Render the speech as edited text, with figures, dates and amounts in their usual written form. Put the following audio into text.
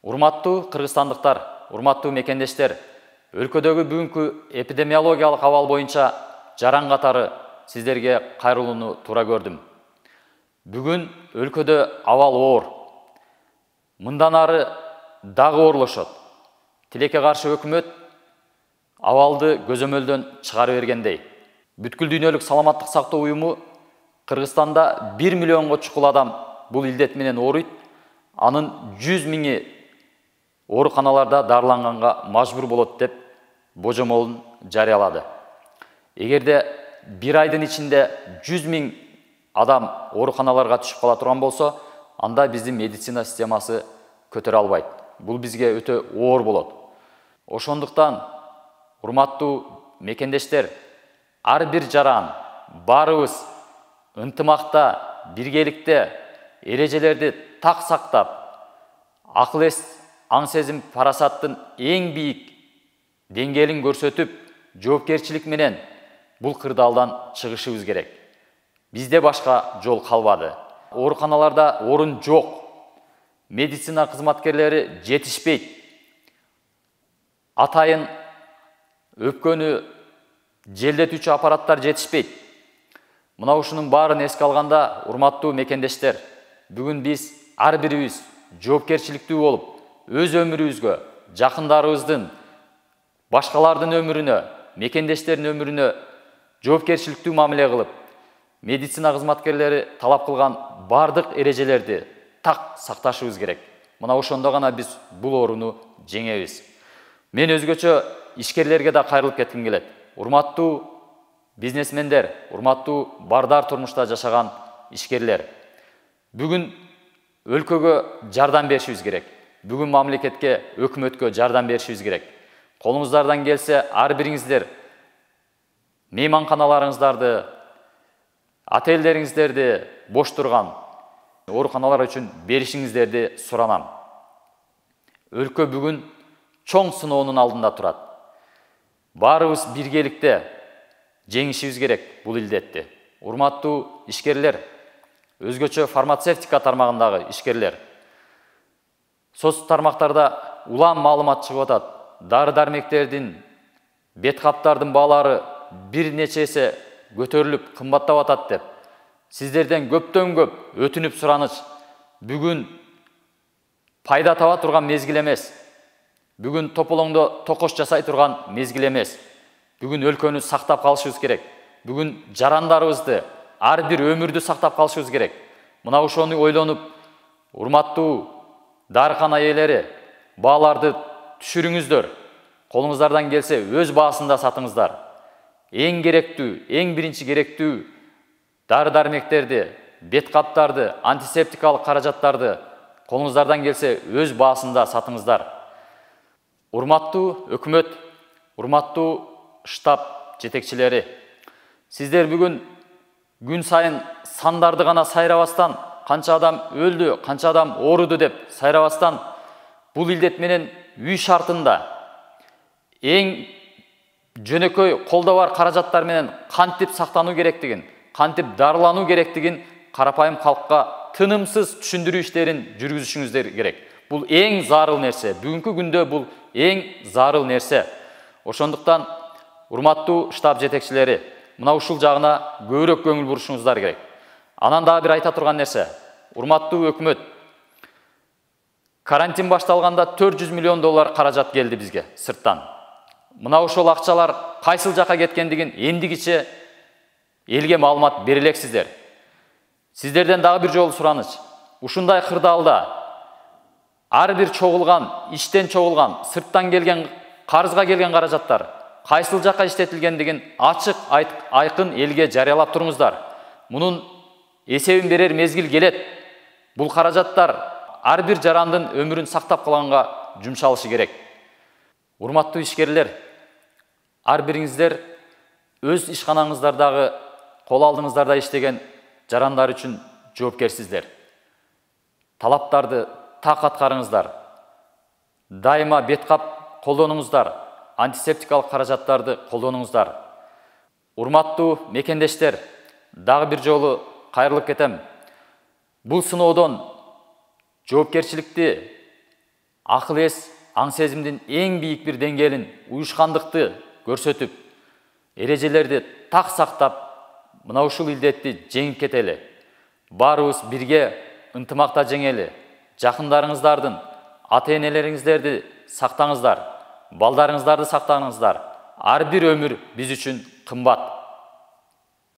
Урматтуу кыргызстандыктар, урматтуу мекендештер, өлкөдөгү бүгүнкү эпидемиологиялык абал боюнча жаран катары сиздерге кайрылууну туура көрдүм. Бүгүн өлкөдө абал оор. Мындан ары дагы оорлошот. Тилекке каршы өкмөт абалды көзөмөлдөн чыгарып бергендей. Бүткүл дүйнөлүк саламаттык сактоо уюму Кыргызстанда 1 миллионго чукул адам бул илдет менен ооруйт. Анын 100 миңи ооруканаларда дарыланганга мажбур болот деп божомолун жарыялады. Эгерде бир айдын ичинде 100 миң адам ооруканаларга түшүп кала турган болсо, анда биздин медицина системасы көтөрө албайт. Бул бизге өтө оор болот. Ошондуктан, урматтуу мекендештер, ар бир жаран барыбыз ынтымакта, биргеликте эрежелерди так сактап, акыл эс, аң сезим, парасаттын эң бийик деңгээлин көрсөтүп, жоопкерчилик менен бул кырдаалдан чыгышыбыз керек. Бизде башка жол калбады. Ооруканаларда орун жок. Медицина кызматкерлери жетишпейт. Атайын өпкөнү желдетүүчү аппараттар жетишпейт. Мына ушунун баарын эске алганда, урматтуу мекендештер, бүгүн биз ар бирибиз жоопкерчиликтүү болуп, өз өмүрүбүзгө, жакындарыбыздын, башкалардын өмүрүнө, мекендештердин өмүрүнө жоопкерчиликтүү мамиле кылып, медицина кызматкерлери талап кылган бардык эрежелерди так сакташыбыз керек. Мына ошондо гана биз бул ооруну жеңебиз. Мен өзгөчө ишкерлерге да кайрылып кетким келет. Урматтуу бизнесмендер, урматтуу бардар турмушта жашаган ишкерлер. Бүгүн өлкөгө жардам беришибиз керек. Бүгүн мамлекетке, өкмөткө жардам беришибиз керек. Колуңуздардан келсе, ар бириңиздер мейманканаларыңыздарды, отелдериңиздерди бош турган ооруканалар үчүн беришиңиздерди суранам. Өлкө бүгүн чоң сыноонун алдында турат. Барыбыз биргеликте жеңишибиз керек бул илдетти. Урматтуу ишкерлер, өзгөчө фармацевтика тармагындагы ишкерлер. Соц тармактарда улам маалымат чыгып атат. Дары-дармектердин, беткаптардын баалары бир нече эсе көтөрүлүп, кымбаттап атат деп. Сиздерден көптөн көп өтүнүп сураныч. Бүгүн пайда таба турган мезгил эмес. Бүгүн тополоңдо токош жасай турган мезгил эмес. Бүгүн өлкөнү сактап калышыбыз керек. Бүгүн жарандарыбызды, ар бир өмүрдү сактап калышыбыз керек. Мына ошону ойлонуп, урматтуу дарыкана ээлери, бааларды түшүрүңүздөр. Колуңуздардан келсе, өз баасында сатыңыздар. Эң керектүү, эң биринчи керектүү дары-дармектерди, беткаптарды, антисептикалык каражаттарды колуңуздардан келсе, өз баасында сатыңыздар. Урматтуу өкмөт, урматтуу штаб жетекчилери, сиздер бүгүн күн сайын сандарды гана сайрабастан, канча адам өлдү, канча адам ооруду деп сайрабастан, бул илдет менен үй шартында эң жөнөкөй колдо бар каражаттар менен кантип сактануу керектигин, кантип дарылануу керектигин карапайым калкка тынымсыз түшүндүрүү иштерин жүргүзүшүңүздөр керек. Бул эң зарыл нерсе. Бүгүнкү күндө бул эң зарыл нерсе. Ошондуктан урматтуу штаб жетекчилери, мына ушул жагына көбүрөөк көңүл бурушуңуздар керек. Анан дагы бир айта турган нерсе. Урматтуу өкмөт, карантин башталганда 400 миллион доллар каражат келди бизге сырттан. Мына ошол акчалар кайсыл жака кеткендигин эндигиче элге маалымат бере элексиздер. Сиздерден дагы бир жолу сураныч. Ушундай кырдаалда ар бир чогулган, иштен чогулган, сырттан келген, карызга келген каражаттар кайсыл жака иштетилгендигин ачык, айкын элге жарыялап туруңуздар. Мунун эсебин берер мезгил келет. Бул каражаттар ар бир жарандын өмүрүн сактап калганга жумшалышы керек. Урматтуу ишкерлер, ар бириңиздер өз ишканаңыздардагы кол алдыңыздарда иштеген жарандар үчүн жоопкерсиздер. Талаптарды так аткарыңыздар. Дайыма беткап колдонуңуздар, антисептикалык каражаттарды колдонуңуздар. Урматтуу мекендештер, дагы бир жолу кайрылып кетем. Бул сыноодон жоопкерчиликти акыл эс, аң сезимдин эң бийик бир деңгээлин уюшкандыкты көрсөтүп, эрежелерди так сактап, мына ушул илдетти жеңип кетели. Баарыбыз бирге ынтымакта жеңели. Жакындарыңыздардын, ата-энелериңиздерди сактаңыздар, балдарыңыздарды сактаңыздар. Ар бир өмүр биз үчүн кымбат.